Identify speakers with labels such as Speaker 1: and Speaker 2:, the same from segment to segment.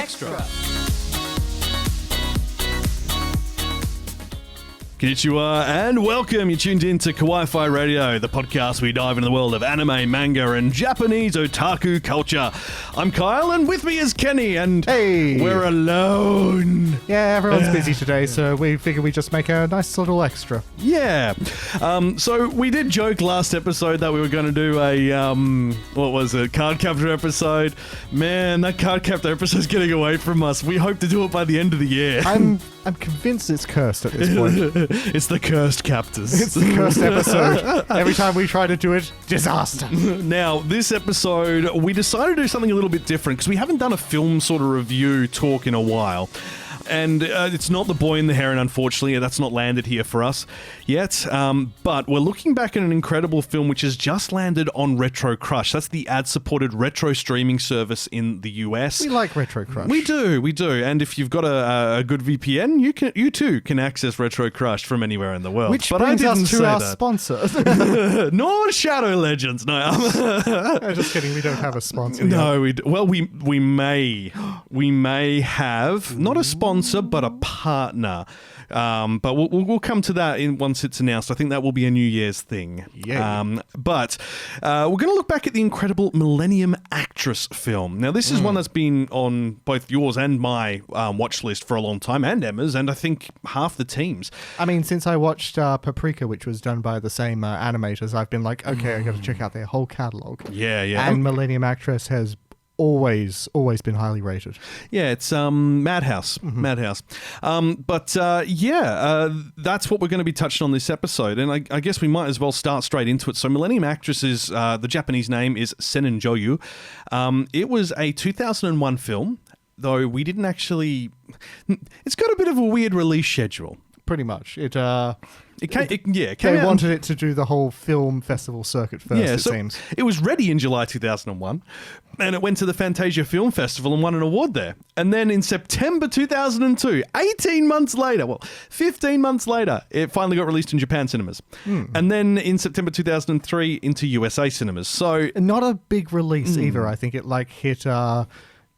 Speaker 1: Extra.
Speaker 2: Konnichiwa and welcome. You're tuned in to Kawaii-Fi Radio, the podcast where we dive into the world of anime, manga, and Japanese otaku culture. I'm Kyle, and with me is Kenny, and
Speaker 3: hey,
Speaker 2: we're alone.
Speaker 3: Yeah, everyone's busy today, so we figured we'd just make a nice little extra.
Speaker 2: Yeah. So we did joke last episode that we were going to do a card captor episode. Man, that card captor episode's getting away from us. We hope to do it by the end of the year.
Speaker 3: I'm convinced it's cursed at this point.
Speaker 2: It's the cursed captors.
Speaker 3: It's the cursed episode. Every time we try to do it, disaster.
Speaker 2: Now, this episode, we decided to do something a little bit different because we haven't done a film sort of review talk in a while. And it's not The Boy and the Heron, unfortunately. That's not landed here for us yet. But we're looking back at an incredible film which has just landed on RetroCrush. That's the ad-supported retro streaming service in the US.
Speaker 3: We like RetroCrush.
Speaker 2: We do. And if you've got a good VPN, you too can access RetroCrush from anywhere in the world.
Speaker 3: Which brings us to our sponsor.
Speaker 2: No, Shadow Legends. No,
Speaker 3: just kidding. We don't have a sponsor.
Speaker 2: No, we may have not a sponsor, but a partner. But we'll come to that once it's announced. I think that will be a New Year's thing.
Speaker 3: Yeah.
Speaker 2: But we're going to look back at the incredible Millenium Actress film. Now, this is one that's been on both yours and my watch list for a long time, and Emma's, and I think half the team's.
Speaker 3: I mean, since I watched Paprika, which was done by the same animators, I've been like, okay, I got to check out their whole catalog.
Speaker 2: Yeah.
Speaker 3: And Millenium Actress has always been highly rated.
Speaker 2: Yeah, it's Madhouse. Madhouse. That's what we're going to be touching on this episode, and I guess we might as well start straight into it. So Millenium Actress is, the Japanese name is Sennen Joyuu. It was a 2001 film, though we didn't actually... It's got a bit of a weird release schedule.
Speaker 3: Pretty much. They
Speaker 2: wanted
Speaker 3: it to do the whole film festival circuit first, seems.
Speaker 2: It was ready in July 2001, and it went to the Fantasia Film Festival and won an award there. And then in September 2002, 15 months later, it finally got released in Japan cinemas. And then in September 2003, into USA cinemas. So
Speaker 3: not a big release either. I think it hit...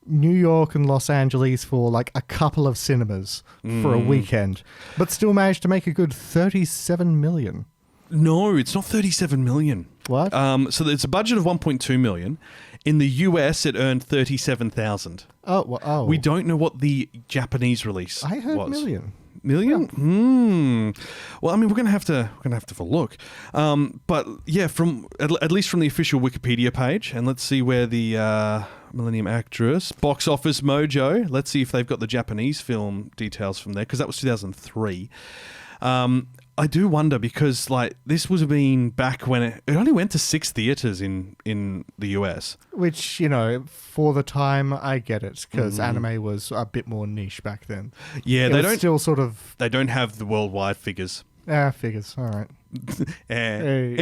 Speaker 3: New York and Los Angeles for a couple of cinemas for a weekend, but still managed to make a good 37 million.
Speaker 2: No, it's not 37 million.
Speaker 3: What?
Speaker 2: So it's a budget of 1.2 million. In the US, it earned 37,000.
Speaker 3: Oh.
Speaker 2: We don't know what the Japanese release
Speaker 3: I heard
Speaker 2: was.
Speaker 3: million.
Speaker 2: Million? Well, I mean, we're gonna have to have a look. But yeah, from at least from the official Wikipedia page, and let's see where the Millenium Actress Box Office Mojo. Let's see if they've got the Japanese film details from there, because that was 2003. I do wonder, because this was being back when it only went to 6 theaters in the US.
Speaker 3: Which, for the time, I get it, because anime was a bit more niche back then.
Speaker 2: Yeah,
Speaker 3: they don't
Speaker 2: have the worldwide figures.
Speaker 3: Figures. All right.
Speaker 2: Hey.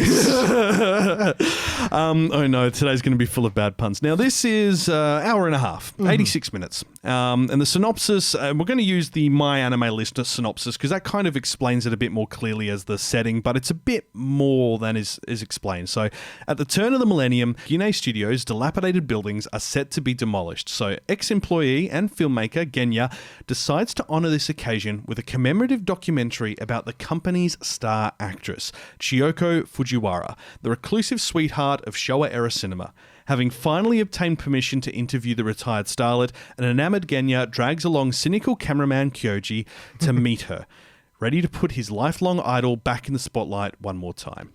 Speaker 2: Oh no, today's going to be full of bad puns. Now, this is hour and a half, 86 minutes. And the synopsis, we're going to use the My Anime Lister synopsis because that kind of explains it a bit more clearly as the setting, but it's a bit more than is explained. So, at the turn of the millennium, Gine Studios' dilapidated buildings are set to be demolished. So, ex-employee and filmmaker Genya decides to honor this occasion with a commemorative documentary about the company's star actress, Chiyoko Fujiwara, the reclusive sweetheart of Showa-era cinema. Having finally obtained permission to interview the retired starlet, an enamored Genya drags along cynical cameraman Kyoji to meet her, ready to put his lifelong idol back in the spotlight one more time.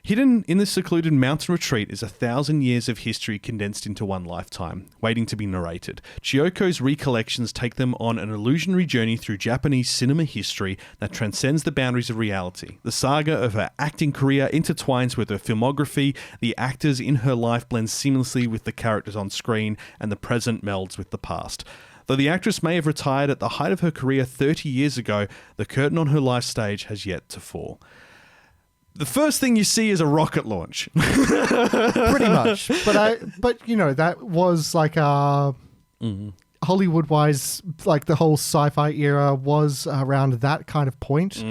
Speaker 2: Hidden in this secluded mountain retreat is 1,000 years of history condensed into one lifetime, waiting to be narrated. Chiyoko's recollections take them on an illusionary journey through Japanese cinema history that transcends the boundaries of reality. The saga of her acting career intertwines with her filmography, the actors in her life blend seamlessly with the characters on screen, and the present melds with the past. Though the actress may have retired at the height of her career 30 years ago, the curtain on her life stage has yet to fall. The first thing you see is a rocket launch.
Speaker 3: Pretty much. But that was Hollywood-wise, the whole sci-fi era was around that kind of point.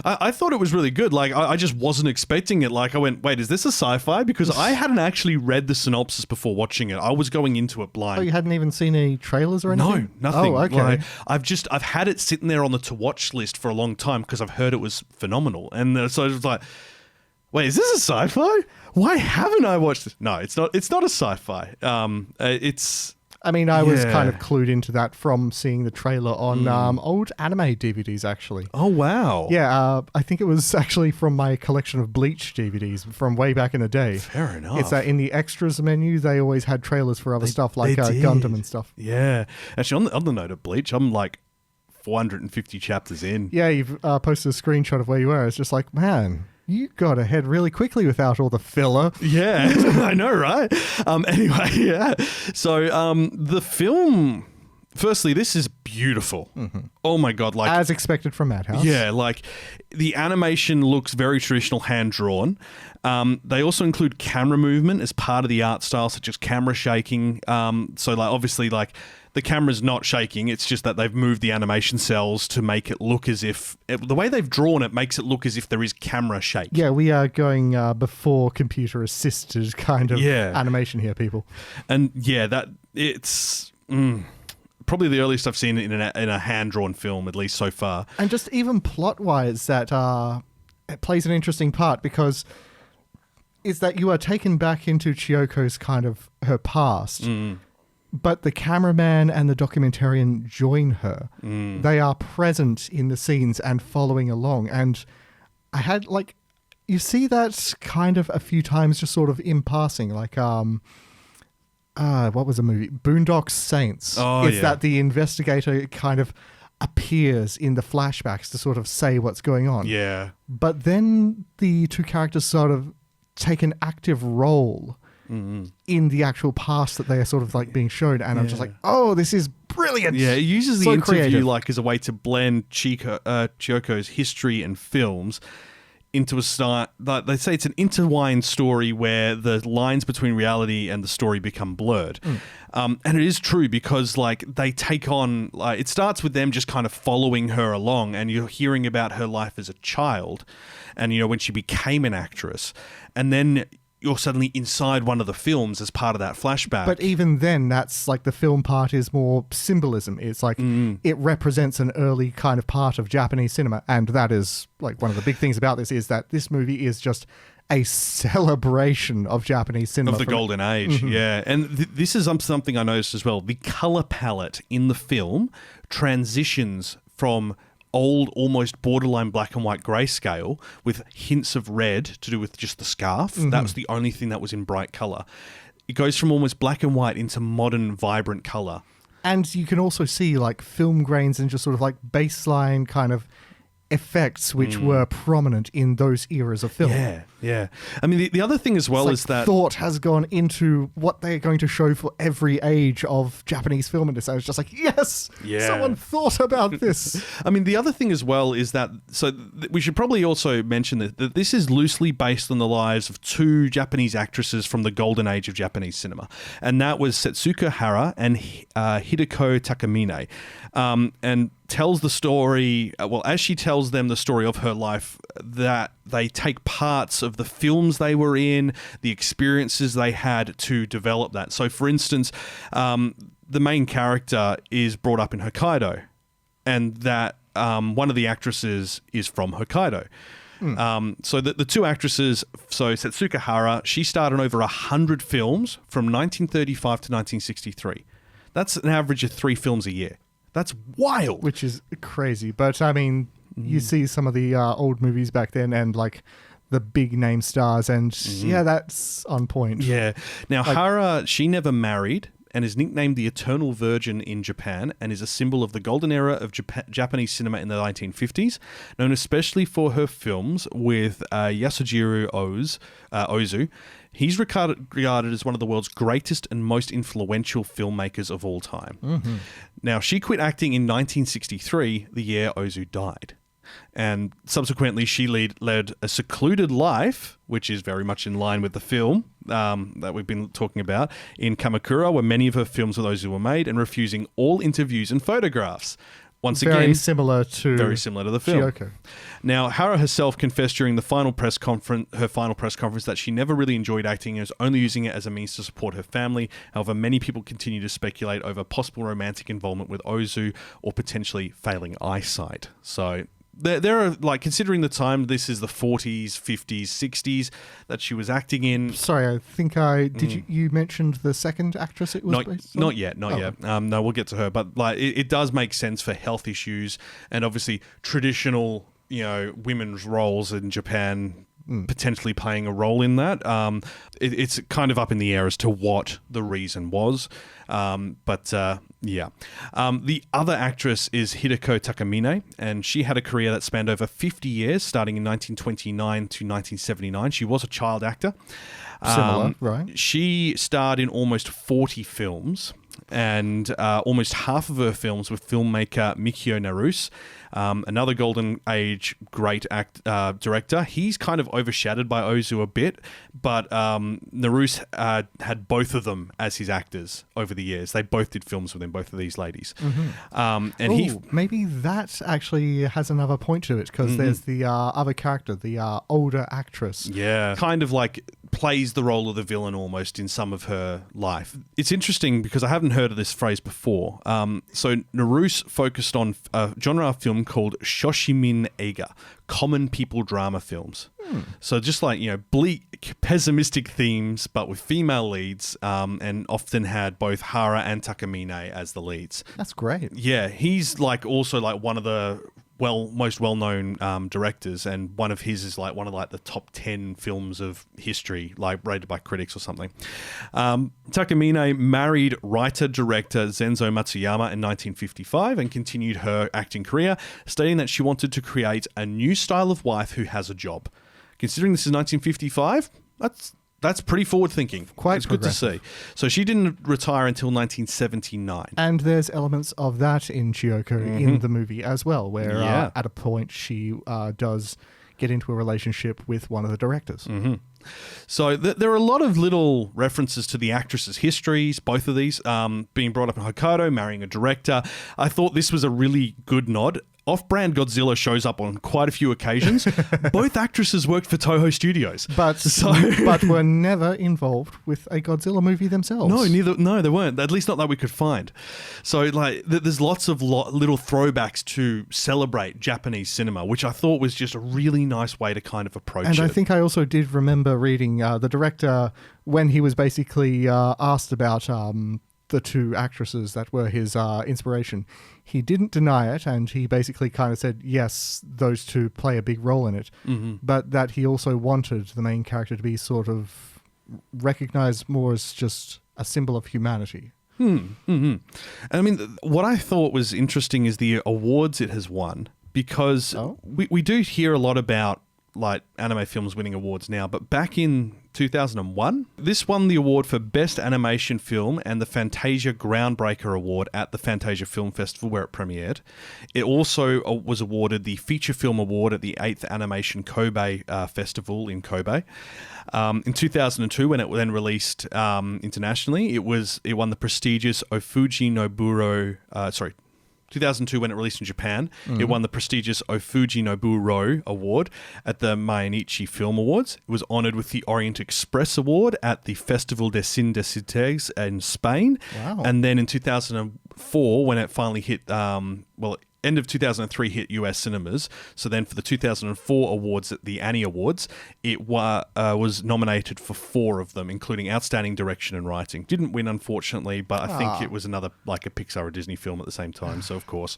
Speaker 2: I thought it was really good. Like, I just wasn't expecting it. Like, I went, wait, is this a sci-fi? Because I hadn't actually read the synopsis before watching it. I was going into it blind.
Speaker 3: Oh, you hadn't even seen any trailers or anything?
Speaker 2: No, nothing.
Speaker 3: Oh, okay.
Speaker 2: Like, I've had it sitting there on the to-watch list for a long time because I've heard it was phenomenal. And so I was like, wait, is this a sci-fi? Why haven't I watched this? No, it's not. It's not a sci-fi.
Speaker 3: I mean, I was kind of clued into that from seeing the trailer on old anime DVDs, actually.
Speaker 2: Oh, wow.
Speaker 3: Yeah, I think it was actually from my collection of Bleach DVDs from way back in the day.
Speaker 2: Fair enough.
Speaker 3: It's that in the extras menu, they always had trailers for other stuff like Gundam and stuff.
Speaker 2: Yeah. Actually, on the note of Bleach, I'm like 450 chapters in.
Speaker 3: Yeah, you've posted a screenshot of where you were. It's just like, man, you got ahead really quickly without all the filler.
Speaker 2: Yeah, I know, right? Anyway, yeah. So the film, firstly, this is beautiful. Mm-hmm. Oh my God. Like,
Speaker 3: as expected from Madhouse.
Speaker 2: Yeah, like the animation looks very traditional, hand-drawn. They also include camera movement as part of the art style, such as camera shaking. So like, obviously, like, the camera's not shaking. It's just that they've moved the animation cells to make it look as if... the way they've drawn it makes it look as if there is camera shake.
Speaker 3: Yeah, we are going before computer-assisted kind of animation here, people. And
Speaker 2: yeah, that it's... probably the earliest I've seen it in a hand-drawn film, at least so far.
Speaker 3: And just even plot-wise, that it plays an interesting part because is that you are taken back into Chiyoko's kind of her past... But the cameraman and the documentarian join her. They are present in the scenes and following along. And I had, like, you see that kind of a few times just sort of in passing. Like, what was the movie? Boondock Saints.
Speaker 2: Oh,
Speaker 3: it's that the investigator kind of appears in the flashbacks to sort of say what's going on.
Speaker 2: Yeah.
Speaker 3: But then the two characters sort of take an active role in the actual past that they are sort of like being shown, and I'm just like, oh, this is brilliant.
Speaker 2: Yeah, it uses the interview
Speaker 3: creative.
Speaker 2: like as a way to blend Chiyoko's history and films into a start. They say it's an intertwined story where the lines between reality and the story become blurred. And it is true because like they take on, like, it starts with them just kind of following her along, and you're hearing about her life as a child, and you know when she became an actress, and then you're suddenly inside one of the films as part of that flashback.
Speaker 3: But even then, that's like the film part is more symbolism. It's like it represents an early kind of part of Japanese cinema. And that is like one of the big things about this is that this movie is just a celebration of Japanese cinema.
Speaker 2: Of the golden age, yeah. And this is something I noticed as well. The color palette in the film transitions from old, almost borderline black and white grayscale with hints of red to do with just the scarf. That was the only thing that was in bright color. It goes from almost black and white into modern, vibrant color.
Speaker 3: And you can also see like film grains and just sort of like baseline kind of effects which were prominent in those eras of film.
Speaker 2: Yeah. I mean, the other thing as well is that
Speaker 3: thought has gone into what they're going to show for every age of Japanese film industry. I was just like, yes, someone thought about this.
Speaker 2: I mean, the other thing as well is that, we should probably also mention that this is loosely based on the lives of two Japanese actresses from the golden age of Japanese cinema. And that was Setsuko Hara and Hideko Takamine. And tells the story, as she tells them the story of her life, that they take parts of the films they were in, the experiences they had to develop that. So, for instance, the main character is brought up in Hokkaido, and that one of the actresses is from Hokkaido. So the two actresses, so Setsuko Hara, she starred in over 100 films from 1935 to 1963. That's an average of 3 films a year. That's wild.
Speaker 3: Which is crazy. But, I mean, you see some of the old movies back then and, like, the big name stars, and, yeah, that's on point.
Speaker 2: Yeah. Now, Hara, she never married and is nicknamed the Eternal Virgin in Japan and is a symbol of the golden era of Japanese cinema in the 1950s, known especially for her films with Yasujiro Ozu. He's regarded as one of the world's greatest and most influential filmmakers of all time. Now, she quit acting in 1963, the year Ozu died. And subsequently, she led a secluded life, which is very much in line with the film that we've been talking about, in Kamakura, where many of her films with Ozu were made, and refusing all interviews and photographs, once
Speaker 3: very
Speaker 2: again,
Speaker 3: similar to
Speaker 2: the film.
Speaker 3: Chiyoko.
Speaker 2: Now, Hara herself confessed during her final press conference, that she never really enjoyed acting and was only using it as a means to support her family. However, many people continue to speculate over possible romantic involvement with Ozu or potentially failing eyesight. So there are, like, considering the time, this is the 40s, 50s, 60s that she was acting in.
Speaker 3: Sorry, I think you mentioned the second actress it was based on?
Speaker 2: Not yet. No, we'll get to her. But like, it does make sense for health issues and obviously traditional, women's roles in Japan potentially playing a role in that. It's kind of up in the air as to what the reason was. Yeah. The other actress is Hideko Takamine, and she had a career that spanned over 50 years, starting in 1929 to 1979. She was a child actor.
Speaker 3: Similar, right?
Speaker 2: She starred in almost 40 films, and almost half of her films with filmmaker Mikio Naruse, another Golden Age great director. He's kind of overshadowed by Ozu a bit, but Naruse had both of them as his actors over the years. They both did films with him, both of these ladies.
Speaker 3: Maybe that actually has another point to it, because there's the other character, the older actress.
Speaker 2: Yeah, kind of like plays the role of the villain almost in some of her life. It's interesting because I haven't heard of this phrase before. So Naruse focused on a genre of film called Shoshimin Eiga, common people drama films. So just like, bleak, pessimistic themes, but with female leads, and often had both Hara and Takamine as the leads.
Speaker 3: That's great.
Speaker 2: Yeah, he's like also like one of the most well-known directors, and one of his is like one of like the top 10 films of history, like rated by critics or something. Takamine married writer-director Zenzo Matsuyama in 1955 and continued her acting career, stating that she wanted to create a new style of wife who has a job. Considering this is 1955, that's pretty forward-thinking. It's good to see. So she didn't retire until 1979.
Speaker 3: And there's elements of that in Chiyoko in the movie as well, where at a point she does get into a relationship with one of the directors.
Speaker 2: So there are a lot of little references to the actress's histories, both of these, being brought up in Hokkaido, marrying a director. I thought this was a really good nod. Off-brand Godzilla shows up on quite a few occasions. Both actresses worked for Toho Studios,
Speaker 3: but were never involved with a Godzilla movie themselves.
Speaker 2: No, they weren't. At least not that we could find. So, like, there's lots of little throwbacks to celebrate Japanese cinema, which I thought was just a really nice way to kind of approach it.
Speaker 3: And I think I also did remember reading the director when he was basically asked about the two actresses that were his inspiration. He didn't deny it, and he basically kind of said, yes, those two play a big role in it, but that he also wanted the main character to be sort of recognized more as just a symbol of humanity.
Speaker 2: And I mean, what I thought was interesting is the awards it has won, because we do hear a lot about like anime films winning awards now, but back in 2001, this won the award for Best Animation Film and the Fantasia Groundbreaker Award at the Fantasia Film Festival where it premiered. It also was awarded the Feature Film Award at the 8th Animation Kobe Festival in Kobe. In 2002, when it then released internationally, it won the prestigious Ofuji Noburo, 2002, when it released in Japan, it won the prestigious Ofuji Noburo Award at the Mainichi Film Awards. It was honoured with the Orient Express Award at the Festival de Cine de Sitges in Spain.
Speaker 3: Wow.
Speaker 2: And then in 2004, when it finally hit, end of 2003 hit US cinemas. So then for the 2004 awards at the Annie Awards, it was nominated for 4 of them, including Outstanding Direction and Writing. Didn't win, unfortunately, but I think it was another, like a Pixar or Disney film at the same time. So, of course.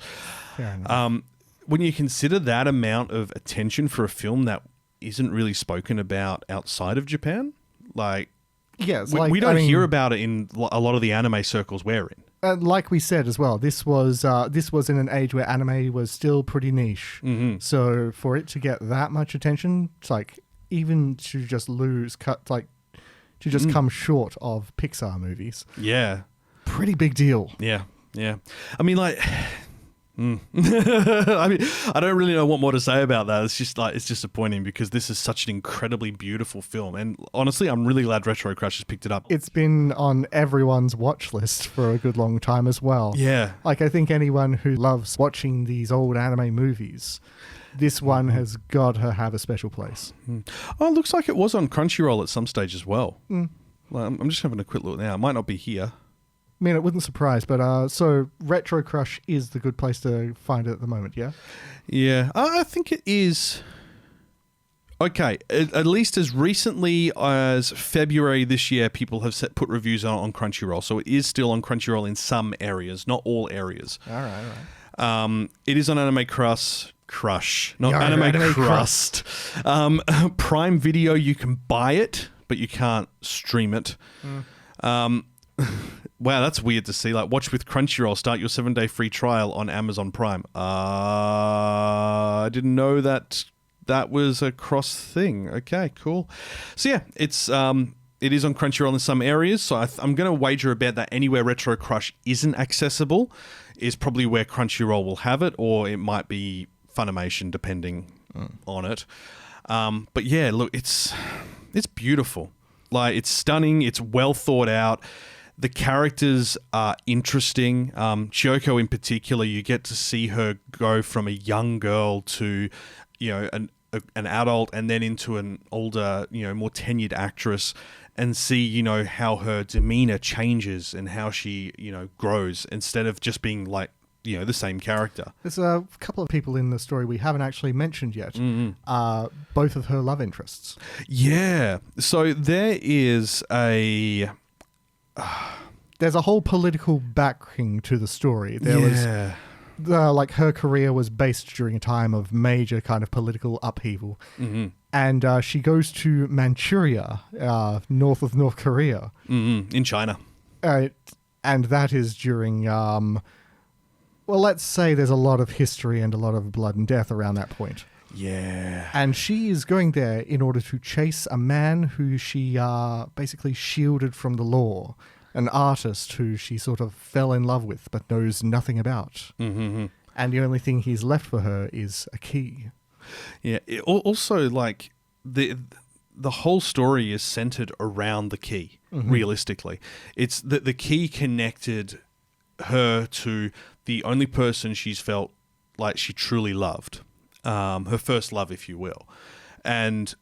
Speaker 3: Fair enough.
Speaker 2: When you consider that amount of attention for a film that isn't really spoken about outside of Japan, like,
Speaker 3: yes,
Speaker 2: we don't hear about it in a lot of the anime circles we're in.
Speaker 3: Like we said as well, this was in an age where anime was still pretty niche. So for it to get that much attention, it's like even to just come short of Pixar movies.
Speaker 2: Yeah,
Speaker 3: pretty big deal.
Speaker 2: Yeah. I mean, like, I mean, I don't really know what more to say about that. It's just like, it's disappointing because this is such an incredibly beautiful film. And honestly, I'm really glad RetroCrush has picked it up.
Speaker 3: It's been on everyone's watch list for a good long time as well.
Speaker 2: Yeah.
Speaker 3: Like, I think anyone who loves watching these old anime movies, this one has got to have a special place.
Speaker 2: Oh, it looks like it was on Crunchyroll at some stage as well. Well, I'm just having a quick look now. It might not be here.
Speaker 3: I mean, it wouldn't surprise, but so RetroCrush is the good place to find it at the moment, yeah?
Speaker 2: Yeah, I think it is. Okay, at least as recently as February this year, people have put reviews on Crunchyroll, so it is still on Crunchyroll in some areas, not all areas.
Speaker 3: All right.
Speaker 2: It is on Anime Crush, not
Speaker 3: Yeah,
Speaker 2: Anime Crust. Prime Video, you can buy it, but you can't stream it. Wow, that's weird to see. Like, watch with Crunchyroll. Start your 7-day free trial on Amazon Prime. I didn't know that was a cross thing. Okay, cool. So yeah, it is on Crunchyroll in some areas. So I'm going to wager a bet that anywhere RetroCrush isn't accessible is probably where Crunchyroll will have it, or it might be Funimation, depending on it. But yeah, look, it's beautiful. Like, it's stunning. It's well thought out. The characters are interesting. Chiyoko in particular, you get to see her go from a young girl to, an adult, and then into an older, more tenured actress, and see, how her demeanor changes and how she, grows instead of just being like, the same character.
Speaker 3: There's a couple of people in the story we haven't actually mentioned yet. Both of her love interests.
Speaker 2: Yeah. So there is
Speaker 3: there's a whole political backing to the story. There was like, her career was based during a time of major kind of political upheaval. And she goes to Manchuria, north of North Korea.
Speaker 2: In China.
Speaker 3: And that is during, well, let's say there's a lot of history and a lot of blood and death around that point.
Speaker 2: Yeah.
Speaker 3: And she is going there in order to chase a man who she basically shielded from the law, an artist who she sort of fell in love with but knows nothing about. And the only thing he's left for her is a key.
Speaker 2: Yeah. Also, like, the whole story is centered around the key, realistically. It's the key connected her to the only person she's felt like she truly loved. Her first love, if you will. And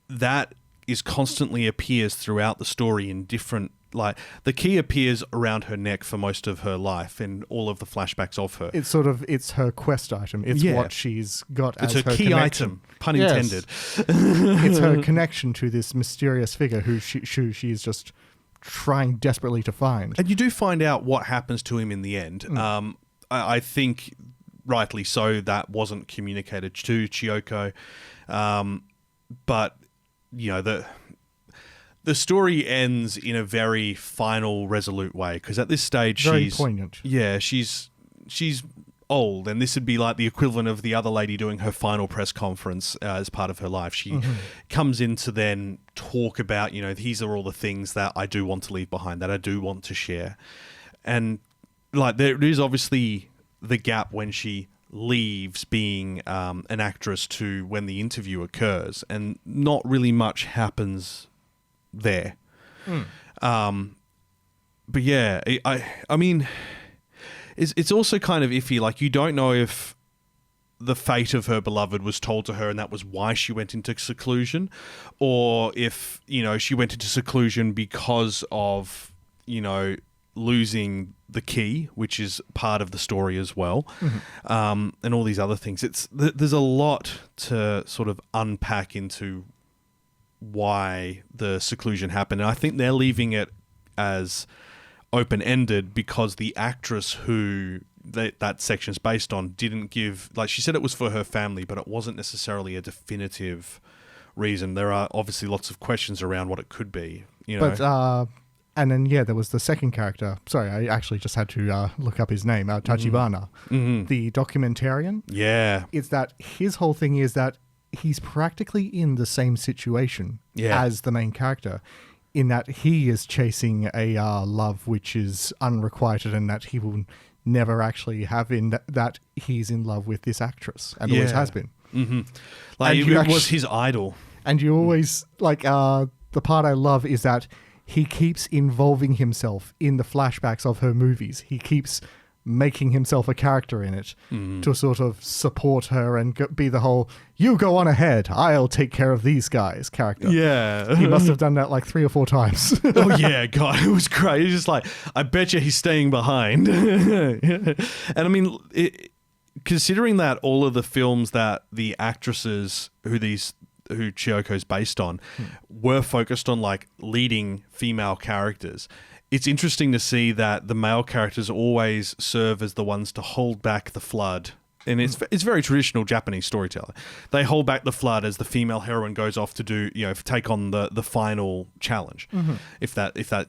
Speaker 2: that is constantly appears throughout the story in different, like, the key appears around her neck for most of her life in all of the flashbacks of her.
Speaker 3: It's her quest item. It's what she's got as her
Speaker 2: key
Speaker 3: connection.
Speaker 2: item, pun intended.
Speaker 3: It's her connection to this mysterious figure who she's just trying desperately to find.
Speaker 2: And you do find out what happens to him in the end. I think, rightly so, that wasn't communicated to Chiyoko. But, the story ends in a very final, resolute way, because at this stage
Speaker 3: very poignant.
Speaker 2: Yeah, she's old, and this would be like the equivalent of the other lady doing her final press conference as part of her life. She comes in to then talk about, these are all the things that I do want to leave behind, that I do want to share. And, like, there is obviously the gap when she leaves being an actress to when the interview occurs, and not really much happens there. But yeah, I mean, it's also kind of iffy. Like, you don't know if the fate of her beloved was told to her and that was why she went into seclusion, or if, she went into seclusion because of, losing the key, which is part of the story as well, and all these other things. There's a lot to sort of unpack into why the seclusion happened, and I think they're leaving it as open-ended because the actress who that section's based on didn't give, like, she said it was for her family, but it wasn't necessarily a definitive reason. There are obviously lots of questions around what it could be,
Speaker 3: But and then, there was the second character. Sorry, I actually just had to look up his name, Tachibana, the documentarian.
Speaker 2: Yeah.
Speaker 3: It's that his whole thing is that he's practically in the same situation as the main character, in that he is chasing a love which is unrequited and that he will never actually have in that he's in love with this actress and always has been.
Speaker 2: Mm-hmm. Like
Speaker 3: And
Speaker 2: it was his idol.
Speaker 3: And you always, like, the part I love is that he keeps involving himself in the flashbacks of her movies. He keeps making himself a character in it to sort of support her and be the whole, you go on ahead, I'll take care of these guys character.
Speaker 2: Yeah.
Speaker 3: He must have done that like 3 or 4 times.
Speaker 2: Oh yeah, God, it was great. It's just like, I bet you he's staying behind. And I mean, considering that all of the films that the actresses who Chiyoko's based on were focused on like leading female characters, it's interesting to see that the male characters always serve as the ones to hold back the flood. And it's very traditional Japanese storytelling. They hold back the flood as the female heroine goes off to do, take on the final challenge. Mm-hmm. If that,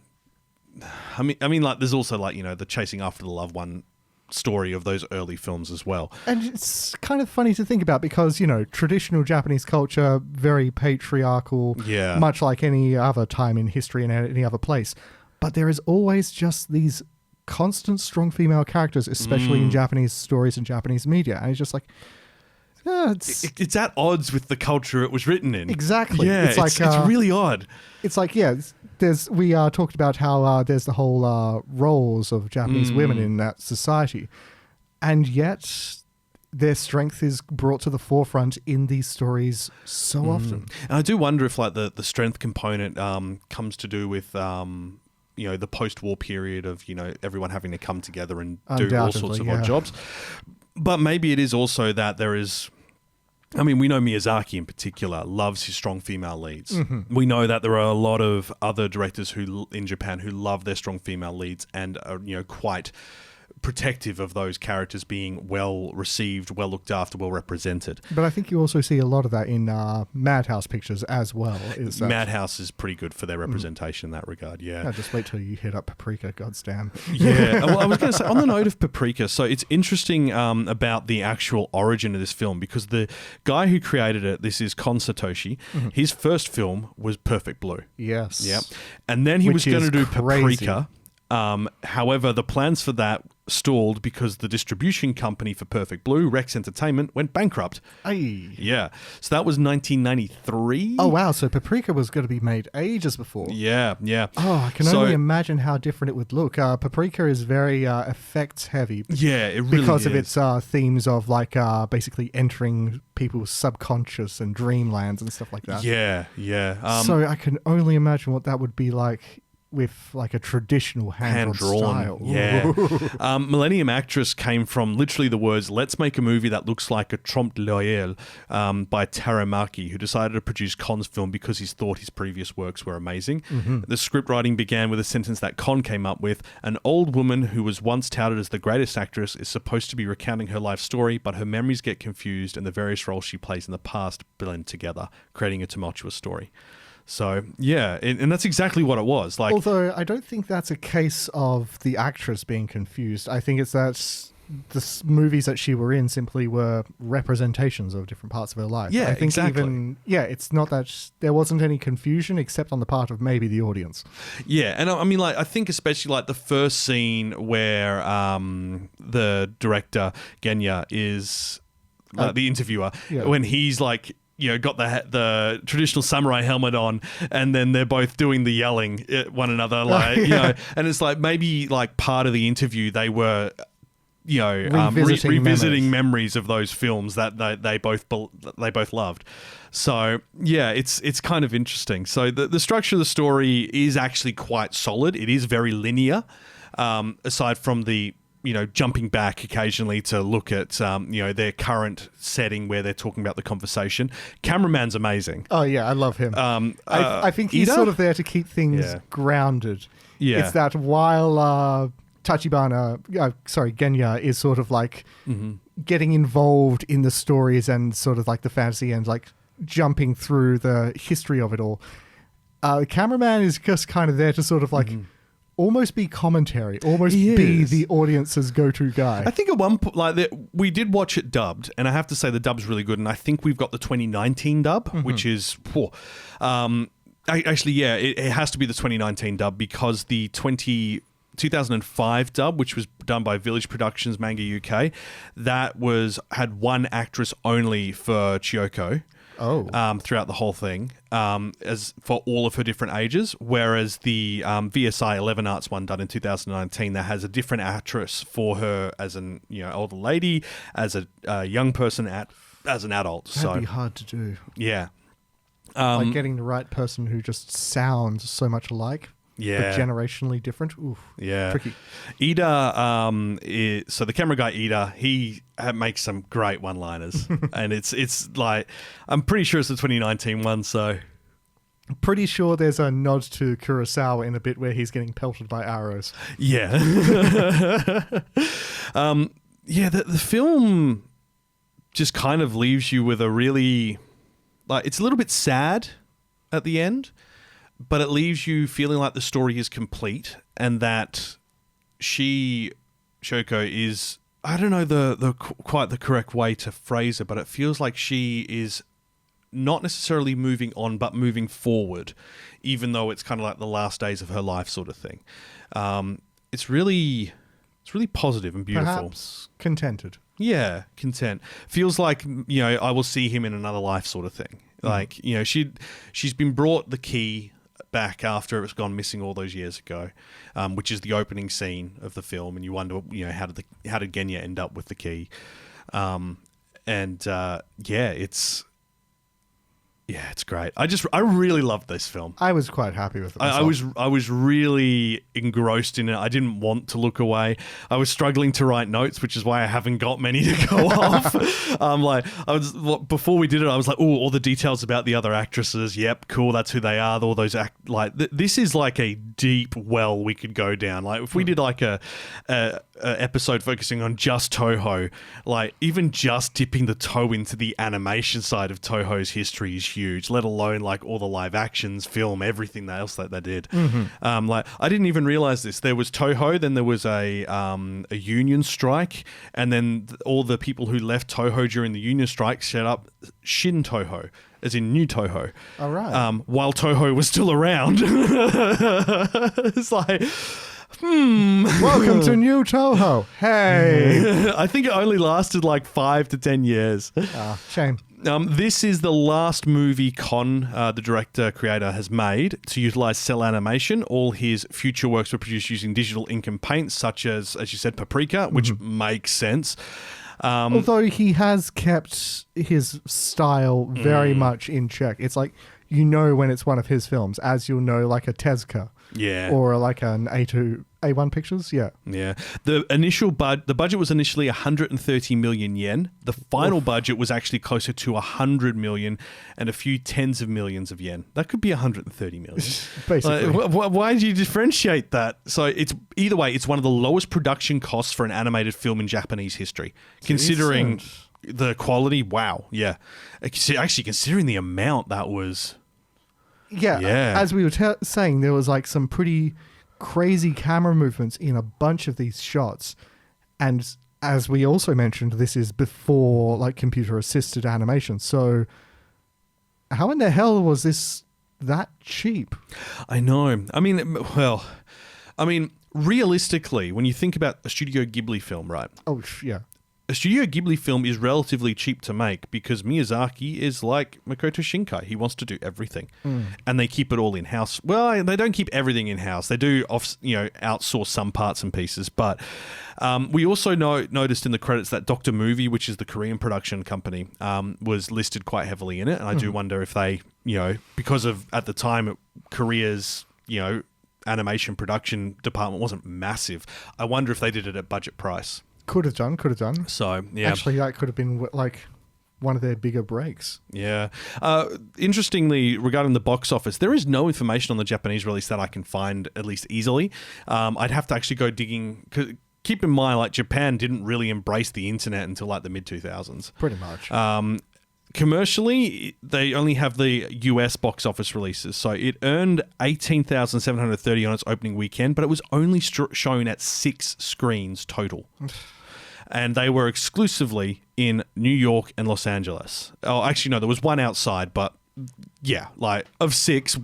Speaker 2: I mean, like there's also like, the chasing after the loved one story of those early films as well.
Speaker 3: And it's kind of funny to think about because, traditional Japanese culture, very patriarchal, much like any other time in history and any other place. But there is always just these constant strong female characters, especially in Japanese stories and Japanese media. And it's just like,
Speaker 2: it's at odds with the culture it was written in.
Speaker 3: Exactly.
Speaker 2: Yeah, it's really odd.
Speaker 3: It's like, we talked about how there's the whole roles of Japanese women in that society. And yet their strength is brought to the forefront in these stories so often.
Speaker 2: And I do wonder if like the strength component comes to do with the post-war period of, everyone having to come together and do all sorts of odd jobs. But maybe it is also that there is, we know Miyazaki in particular loves his strong female leads. Mm-hmm. We know that there are a lot of other directors in Japan who love their strong female leads and are, quite protective of those characters being well received, well looked after, well represented.
Speaker 3: But I think you also see a lot of that in Madhouse pictures as well.
Speaker 2: Madhouse is pretty good for their representation in that regard, yeah.
Speaker 3: Just wait till you hit up Paprika, goddamn.
Speaker 2: Yeah, well, I was going to say, on the note of Paprika, so it's interesting about the actual origin of this film because the guy who created it, this is Kon Satoshi, his first film was Perfect Blue.
Speaker 3: Yes.
Speaker 2: Yeah. And then he was going to do Paprika. However, the plans for that stalled because the distribution company for Perfect Blue, Rex Entertainment, went bankrupt.
Speaker 3: Aye.
Speaker 2: Yeah. So that was 1993.
Speaker 3: Oh, wow. So Paprika was going to be made ages before.
Speaker 2: Yeah.
Speaker 3: Oh, I can only imagine how different it would look. Paprika is very effects heavy.
Speaker 2: Yeah, it really
Speaker 3: because
Speaker 2: is.
Speaker 3: of its themes of like basically entering people's subconscious and dreamlands and stuff like that.
Speaker 2: Yeah.
Speaker 3: So I can only imagine what that would be like with like a traditional hand-drawn style.
Speaker 2: Yeah. Millennium Actress came from literally the words, let's make a movie that looks like a Trompe l'oeil by Taramaki, who decided to produce Kon's film because he thought his previous works were amazing. Mm-hmm. The script writing began with a sentence that Kon came up with: an old woman who was once touted as the greatest actress is supposed to be recounting her life story, but her memories get confused and the various roles she plays in the past blend together, creating a tumultuous story. So, yeah, and that's exactly what it was. Like,
Speaker 3: although I don't think that's a case of the actress being confused. I think it's that the movies that she were in simply were representations of different parts of her life.
Speaker 2: Yeah,
Speaker 3: I think
Speaker 2: exactly.
Speaker 3: It's not that there wasn't any confusion except on the part of maybe the audience.
Speaker 2: Yeah, and I mean, like, I think especially like the first scene where the director, Genya, is the interviewer, when he's like, got the traditional samurai helmet on, and then they're both doing the yelling at one another, like, and it's like maybe like part of the interview they were, revisiting memories of those films that they both loved. So yeah, it's kind of interesting. So the structure of the story is actually quite solid. It is very linear, aside from the jumping back occasionally to look at, their current setting where they're talking about the conversation. Cameraman's amazing.
Speaker 3: Oh, yeah, I love him. I think he's sort of there to keep things grounded. Yeah. It's that while Genya is sort of like getting involved in the stories and sort of like the fantasy and like jumping through the history of it all, the cameraman is just kind of there to sort of like... almost be commentary, almost be the audience's go-to guy.
Speaker 2: I think at one point, we did watch it dubbed, and I have to say the dub's really good, and I think we've got the 2019 dub, which is... Actually, yeah, it has to be the 2019 dub because the 2005 dub, which was done by Village Productions Manga UK, that had one actress only for Chiyoko. Throughout the whole thing, as for all of her different ages, whereas the VSI 11 Arts one done in 2019 that has a different actress for her as an older lady, as a young person, as an adult.
Speaker 3: That'd be hard to do.
Speaker 2: Yeah,
Speaker 3: like getting the right person who just sounds so much alike.
Speaker 2: Yeah.
Speaker 3: But generationally different. Oof.
Speaker 2: Yeah.
Speaker 3: Tricky.
Speaker 2: Ida, so the camera guy, Ida, he makes some great one-liners. And it's like, I'm pretty sure it's the 2019 one, so...
Speaker 3: Pretty sure there's a nod to Kurosawa in a bit where he's getting pelted by arrows.
Speaker 2: Yeah. The film just kind of leaves you with a really... Like, it's a little bit sad at the end, but it leaves you feeling like the story is complete and that Shoko is, I don't know the quite the correct way to phrase it, but it feels like she is not necessarily moving on, but moving forward, even though it's kind of like the last days of her life sort of thing. It's really positive and beautiful.
Speaker 3: Perhaps contented.
Speaker 2: Yeah, content. Feels like, I will see him in another life sort of thing. Like, she's been brought the key back after it was gone missing all those years ago, which is the opening scene of the film, and you wonder, how did Genya end up with the key? It's great. I really loved this film.
Speaker 3: I was quite happy with it.
Speaker 2: I was really engrossed in it. I didn't want to look away. I was struggling to write notes, which is why I haven't got many to go off. Before we did it, I was like, oh, all the details about the other actresses. Yep, cool. That's who they are. All those this is like a deep well we could go down. Like if we did like a episode focusing on just Toho, like even just dipping the toe into the animation side of Toho's history is huge, let alone like all the live actions, film, everything else that they did. Like I didn't even realize this. There was Toho, then there was a union strike, and then all the people who left Toho during the union strike set up Shin Toho, as in New Toho.
Speaker 3: All right.
Speaker 2: While Toho was still around. It's like...
Speaker 3: Welcome to New Toho. Hey.
Speaker 2: I think it only lasted like 5 to 10 years.
Speaker 3: Shame.
Speaker 2: This is the last movie the director-creator, has made to utilize cell animation. All his future works were produced using digital ink and paint, such as you said, Paprika, which makes sense.
Speaker 3: Although he has kept his style very much in check. It's like, when it's one of his films, as you'll know, like a Tezuka.
Speaker 2: Yeah.
Speaker 3: Or like an A1 Pictures, yeah.
Speaker 2: Yeah. The initial the budget was initially 130 million yen. The final budget was actually closer to 100 million and a few tens of millions of yen. That could be 130 million.
Speaker 3: Basically.
Speaker 2: Why do you differentiate that? So it's either way, it's one of the lowest production costs for an animated film in Japanese history. Considering the quality, wow. Yeah. Actually, considering the amount that was...
Speaker 3: Yeah. As we were saying, there was like some pretty crazy camera movements in a bunch of these shots, and as we also mentioned, this is before like computer assisted animation. So how in the hell was this that cheap?
Speaker 2: I know. I mean, realistically, when you think about a Studio Ghibli film, right?
Speaker 3: Oh, yeah.
Speaker 2: A Studio Ghibli film is relatively cheap to make because Miyazaki is like Makoto Shinkai. He wants to do everything. And they keep it all in-house. Well, they don't keep everything in-house. They do outsource some parts and pieces. But we also noticed in the credits that Dr. Movie, which is the Korean production company, was listed quite heavily in it. And I do wonder if they, because of, at the time, Korea's, animation production department wasn't massive. I wonder if they did it at budget price.
Speaker 3: Could have done.
Speaker 2: So, yeah.
Speaker 3: Actually, that could have been like one of their bigger breaks.
Speaker 2: Yeah. Interestingly, regarding the box office, there is no information on the Japanese release that I can find, at least easily. I'd have to actually go digging. Keep in mind, like, Japan didn't really embrace the internet until like the mid-2000s.
Speaker 3: Pretty much.
Speaker 2: Commercially, they only have the US box office releases. So it earned 18,730 on its opening weekend, but it was only shown at 6 screens total. And they were exclusively in New York and Los Angeles. Oh, actually, no, there was one outside, but yeah, like of 6,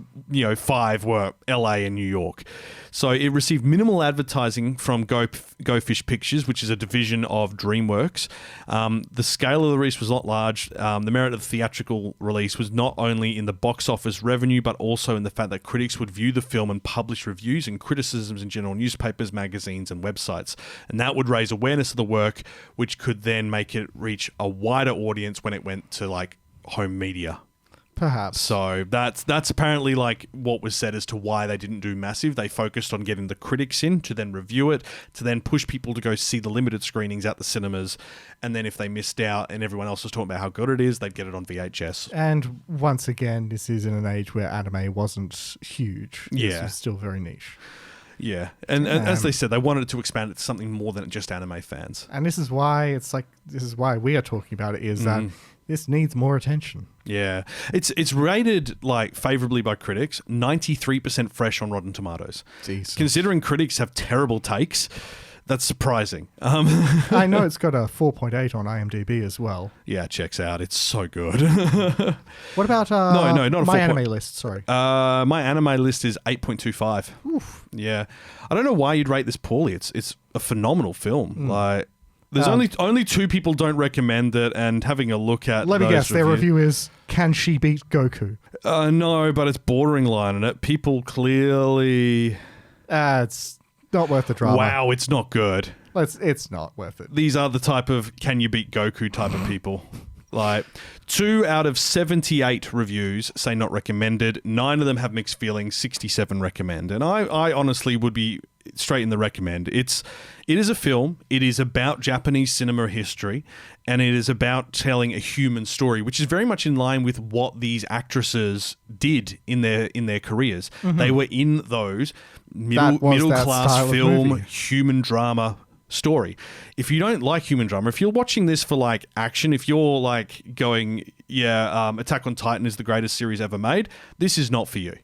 Speaker 2: 5 were LA and New York. So it received minimal advertising from Go Fish Pictures, which is a division of DreamWorks. The scale of the release was not large. The merit of the theatrical release was not only in the box office revenue, but also in the fact that critics would view the film and publish reviews and criticisms in general newspapers, magazines, and websites. And that would raise awareness of the work, which could then make it reach a wider audience when it went to like home media.
Speaker 3: Perhaps.
Speaker 2: So that's apparently like what was said as to why they didn't do massive. They focused on getting the critics in to then review it, to then push people to go see the limited screenings at the cinemas. And then if they missed out and everyone else was talking about how good it is, they'd get it on VHS.
Speaker 3: And once again, this is in an age where anime wasn't huge. This was still very niche.
Speaker 2: Yeah. And as they said, they wanted to expand it to something more than just anime fans.
Speaker 3: And this is why we are talking about it, is that this needs more attention.
Speaker 2: Yeah. It's rated like favorably by critics, 93% fresh on Rotten Tomatoes.
Speaker 3: Jesus.
Speaker 2: Considering critics have terrible takes, that's surprising.
Speaker 3: I know it's got a 4.8 on IMDb as well.
Speaker 2: Yeah, checks out. It's so good.
Speaker 3: What about
Speaker 2: no, not a
Speaker 3: my anime list? Sorry.
Speaker 2: My anime list is 8.25. Oof. Yeah. I don't know why you'd rate this poorly. It's a phenomenal film. Like, there's only 2 people don't recommend it, and having a look at
Speaker 3: let me guess, their review is, can she beat Goku?
Speaker 2: No, but it's bordering line on it. People clearly...
Speaker 3: it's not worth the drama.
Speaker 2: Wow, it's not good.
Speaker 3: It's not worth it.
Speaker 2: These are the type of can you beat Goku type of people. Like, 2 out of 78 reviews say not recommended. 9 of them have mixed feelings. 67 recommend. And I honestly would be straight in the recommend. It is a film. It is about Japanese cinema history, and it is about telling a human story, which is very much in line with what these actresses did in their careers. They were in those middle class film, human drama story. If you don't like human drama, if you're watching this for like action, if you're like going, Attack on Titan is the greatest series ever made, this is not for you.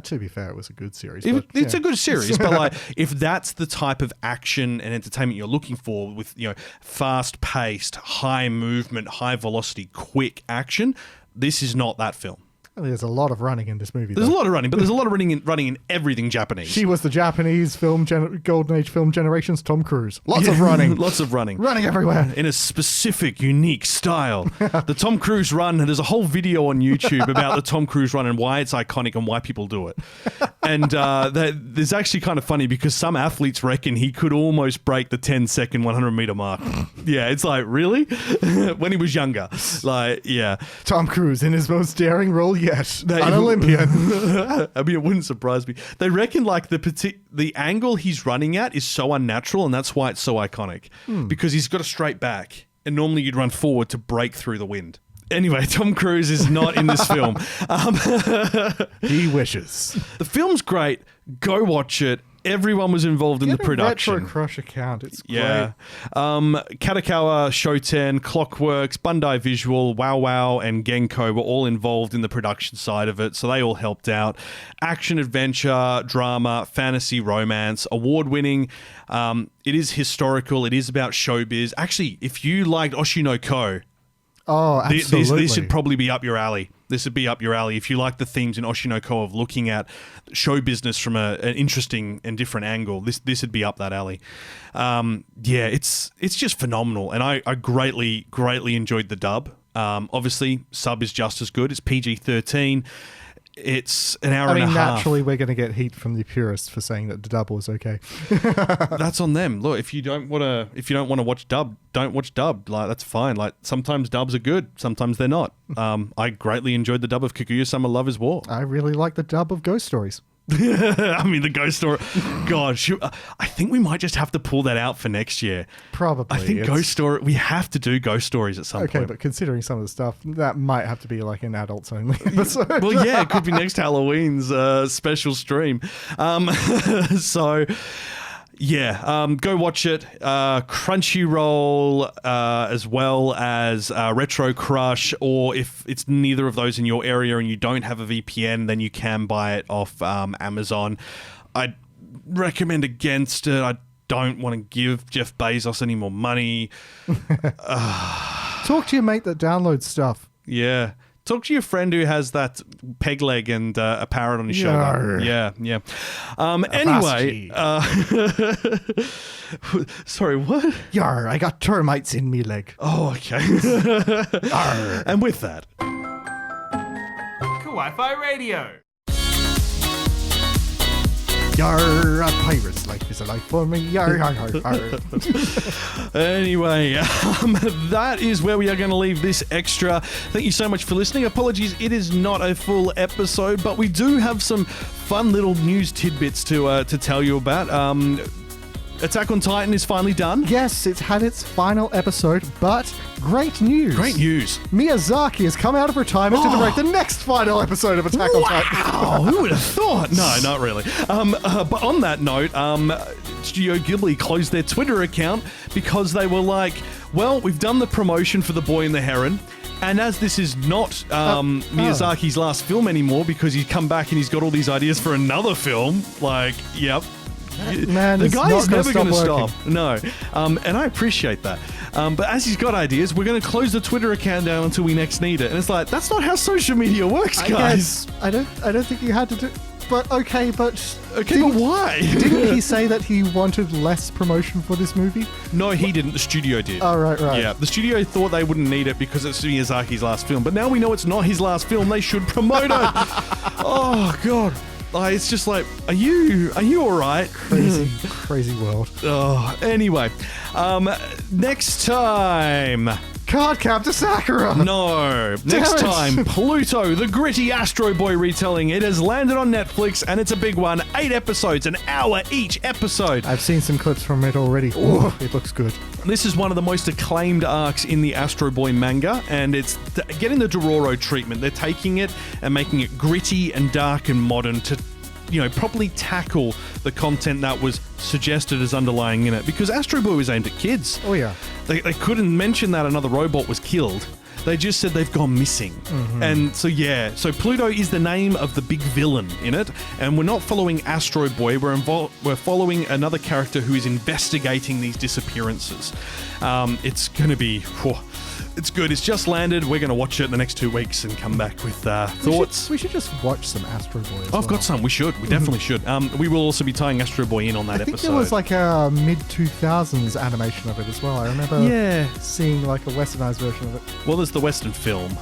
Speaker 3: To be fair, it was a good series.
Speaker 2: It's a good series, but like, if that's the type of action and entertainment you're looking for, with fast-paced, high movement, high velocity, quick action, this is not that film.
Speaker 3: There's a lot of running in this movie.
Speaker 2: There's a lot of running, but there's a lot of running in everything Japanese.
Speaker 3: She was the Japanese film golden age film generation's Tom Cruise. Lots of running.
Speaker 2: Lots of running.
Speaker 3: Running everywhere.
Speaker 2: In a specific, unique style. The Tom Cruise run, there's a whole video on YouTube about the Tom Cruise run and why it's iconic and why people do it. And there's actually kind of funny because some athletes reckon he could almost break the 10-second 100-meter mark. Yeah, it's like, really? When he was younger. Like, yeah.
Speaker 3: Tom Cruise in his most daring role yet. An Olympian.
Speaker 2: I mean, it wouldn't surprise me. They reckon like the angle he's running at is so unnatural, and that's why it's so iconic. Because he's got a straight back, and normally you'd run forward to break through the wind. Anyway, Tom Cruise is not in this film.
Speaker 3: He wishes.
Speaker 2: The film's great. Go watch it. Everyone was involved in the production.
Speaker 3: RetroCrush account. It's great.
Speaker 2: Yeah. Katakawa, Shoten, Clockworks, Bandai Visual, Wow Wow, and Genko were all involved in the production side of it, so they all helped out. Action, adventure, drama, fantasy, romance, award-winning. It is historical. It is about showbiz. Actually, if you liked Oshinoko,
Speaker 3: oh, absolutely.
Speaker 2: This should probably be up your alley. This would be up your alley. If you like the themes in Oshinoko of looking at show business from an interesting and different angle, this would be up that alley. It's just phenomenal. And I greatly, greatly enjoyed the dub. Obviously, sub is just as good. It's PG-13. It's an hour and a half.
Speaker 3: Naturally, we're going to get heat from the purists for saying that the dub was okay.
Speaker 2: That's on them. Look, if you don't want to watch dub, don't watch dub. Like, that's fine. Like, sometimes dubs are good, sometimes they're not. I greatly enjoyed the dub of Kaguya-sama Love Is War.
Speaker 3: I really like the dub of Ghost Stories.
Speaker 2: I mean, the Ghost Story. God, I think we might just have to pull that out for next year.
Speaker 3: Probably.
Speaker 2: I think Ghost Story. We have to do Ghost Stories at some point.
Speaker 3: Okay, but considering some of the stuff, that might have to be like an adults only episode.
Speaker 2: Well, yeah, it could be next Halloween's special stream. So. Yeah, go watch it. Crunchyroll, as well as RetroCrush, or if it's neither of those in your area and you don't have a VPN, then you can buy it off Amazon. I'd recommend against it. I don't want to give Jeff Bezos any more money.
Speaker 3: Talk to your mate that downloads stuff.
Speaker 2: Yeah. Talk to your friend who has that peg leg and a parrot on his shoulder. Yeah. Anyway, sorry, what?
Speaker 3: Yar, I got termites in me leg.
Speaker 2: Oh, okay. And with that,
Speaker 1: Kawaii-Fi Radio.
Speaker 3: Yar, a pirate's life is a life for me. Yar, yar, yar, yar.
Speaker 2: Anyway, that is where we are going to leave this extra. Thank you so much for listening. Apologies, it is not a full episode, but we do have some fun little news tidbits to tell you about. Attack on Titan is finally done.
Speaker 3: Yes, it's had its final episode, but great news.
Speaker 2: Great news.
Speaker 3: Miyazaki has come out of retirement to direct the next final episode of Attack on Titan.
Speaker 2: Wow, who would have thought? No, not really. But on that note, Studio Ghibli closed their Twitter account because they were like, well, we've done the promotion for The Boy and the Heron, and as this is not Miyazaki's last film anymore because he's come back and he's got all these ideas for another film, like, yep.
Speaker 3: Man,
Speaker 2: the guy is never going to
Speaker 3: stop.
Speaker 2: No. And I appreciate that. But as he's got ideas, we're going to close the Twitter account down until we next need it. And it's like, that's not how social media works, guys.
Speaker 3: I don't think you had to do. But okay, but
Speaker 2: why?
Speaker 3: Didn't he say that he wanted less promotion for this movie?
Speaker 2: No, he didn't. The studio did.
Speaker 3: Oh, right.
Speaker 2: Yeah, the studio thought they wouldn't need it because it's Miyazaki's last film. But now we know it's not his last film. They should promote it. Oh, God. It's just like, are you all right?
Speaker 3: Crazy world.
Speaker 2: Oh, anyway, next time.
Speaker 3: Card Captor Sakura.
Speaker 2: No. Next time, Pluto, the gritty Astro Boy retelling. It has landed on Netflix and it's a big one. 8 episodes, an hour each episode.
Speaker 3: I've seen some clips from it already. Ooh, it looks good.
Speaker 2: This is one of the most acclaimed arcs in the Astro Boy manga, and it's getting the Dororo treatment. They're taking it and making it gritty and dark and modern to, properly tackle the content that was suggested as underlying in it. Because Astro Boy was aimed at kids.
Speaker 3: Oh, yeah.
Speaker 2: They couldn't mention that another robot was killed. They just said they've gone missing. Mm-hmm. And so Pluto is the name of the big villain in it. And we're not following Astro Boy. We're following another character who is investigating these disappearances. It's going to be... It's good. It's just landed. We're going to watch it in the next 2 weeks and come back with thoughts.
Speaker 3: We should just watch some Astro Boy as
Speaker 2: I've got some. We should. We definitely should. We will also be tying Astro Boy in on that episode.
Speaker 3: I think there was like a mid-2000s animation of it as well. I remember seeing like a westernized version of it.
Speaker 2: Well, there's the Western film.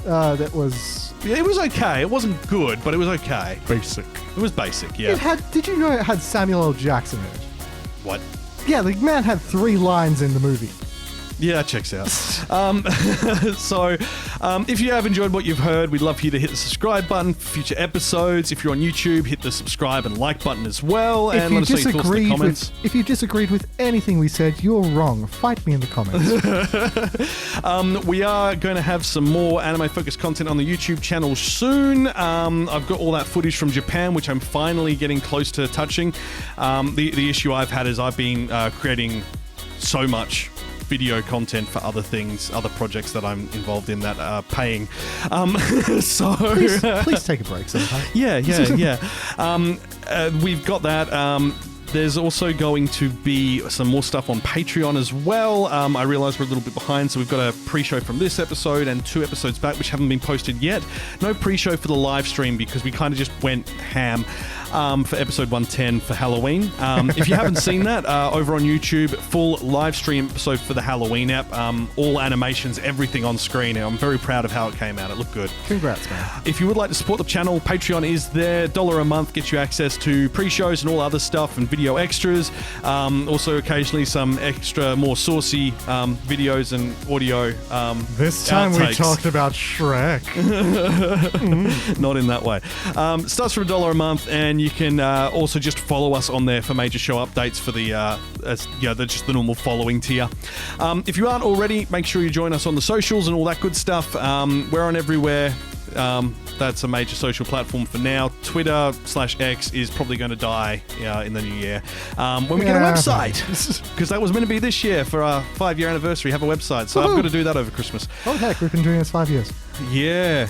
Speaker 3: That was...
Speaker 2: Yeah, it was okay. It wasn't good, but it was okay.
Speaker 3: Basic.
Speaker 2: It was basic, yeah.
Speaker 3: Did you know it had Samuel L. Jackson in it?
Speaker 2: What?
Speaker 3: Yeah, the man had 3 lines in the movie.
Speaker 2: Yeah, that checks out. If you have enjoyed what you've heard, we'd love for you to hit the subscribe button for future episodes. If you're on YouTube, hit the subscribe and like button as well. And let us know your thoughts in the comments.
Speaker 3: If you disagreed with anything we said, you're wrong. Fight me in the comments.
Speaker 2: We are going to have some more anime-focused content on the YouTube channel soon. I've got all that footage from Japan, which I'm finally getting close to touching. The issue I've had is I've been creating so much video content for other things, other projects that I'm involved in that are paying.
Speaker 3: Please take a break sometime.
Speaker 2: Yeah. We've got that. There's also going to be some more stuff on Patreon as well. I realize we're a little bit behind, so we've got a pre-show from this episode and 2 episodes back, which haven't been posted yet. No pre-show for the live stream because we kind of just went ham for episode 110 for Halloween. If you haven't seen that, over on YouTube, full live stream episode for the Halloween app. All animations, everything on screen. I'm very proud of how it came out. It looked good.
Speaker 3: Congrats, man.
Speaker 2: If you would like to support the channel, Patreon is there. $1 a month gets you access to pre-shows and all other stuff and video extras. Also occasionally some extra, more saucy videos and audio
Speaker 3: This time
Speaker 2: outtakes.
Speaker 3: We talked about Shrek.
Speaker 2: Not in that way. Starts from $1 a month, and you can also just follow us on there for major show updates for the just the normal following tier. If you aren't already, make sure you join us on the socials and all that good stuff. We're on everywhere. That's a major social platform for now. Twitter/X is probably going to die in the new year. When we get a website, because that was meant to be this year for our 5-year anniversary, have a website. So I've got to do that over Christmas.
Speaker 3: Oh, heck, we've been doing this 5 years.
Speaker 2: Yeah.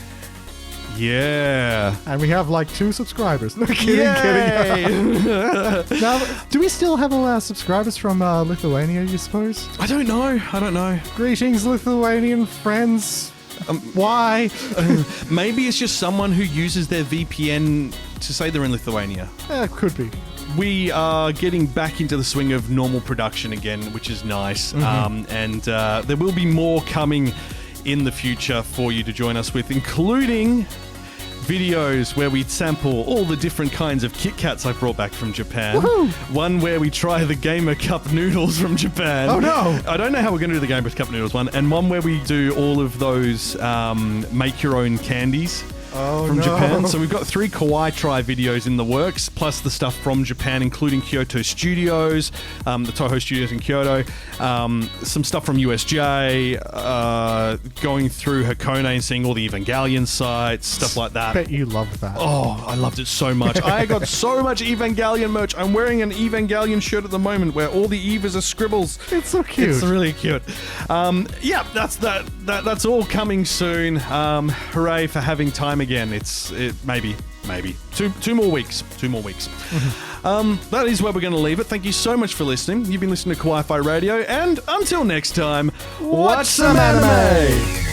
Speaker 3: And we have like 2 subscribers. No kidding. Now, do we still have all our subscribers from Lithuania, you suppose?
Speaker 2: I don't know.
Speaker 3: Greetings, Lithuanian friends. Why?
Speaker 2: Maybe it's just someone who uses their VPN to say they're in Lithuania.
Speaker 3: Could be.
Speaker 2: We are getting back into the swing of normal production again, which is nice. And there will be more coming in the future for you to join us with, including videos where we sample all the different kinds of Kit Kats I brought back from Japan.
Speaker 3: Woohoo!
Speaker 2: One where we try the Gamer Cup noodles from Japan.
Speaker 3: Oh no!
Speaker 2: I don't know how we're going to do the Gamer Cup noodles one. And one where we do all of those make your own candies. From Japan. So we've got 3 Kawaii Try videos in the works, plus the stuff from Japan, including Kyoto Studios, the Toho Studios in Kyoto, some stuff from USJ, going through Hakone and seeing all the Evangelion sites, stuff like that.
Speaker 3: Bet you loved that.
Speaker 2: Oh, I loved it so much. I got so much Evangelion merch. I'm wearing an Evangelion shirt at the moment where all the Evas are scribbles.
Speaker 3: It's so cute.
Speaker 2: It's really cute. Yeah, that's all coming soon. Hooray for having time again. Maybe 2 more weeks. 2 more weeks. That is where we're going to leave it. Thank you so much for listening. You've been listening to Kawaii-Fi Radio, and until next time, watch some anime!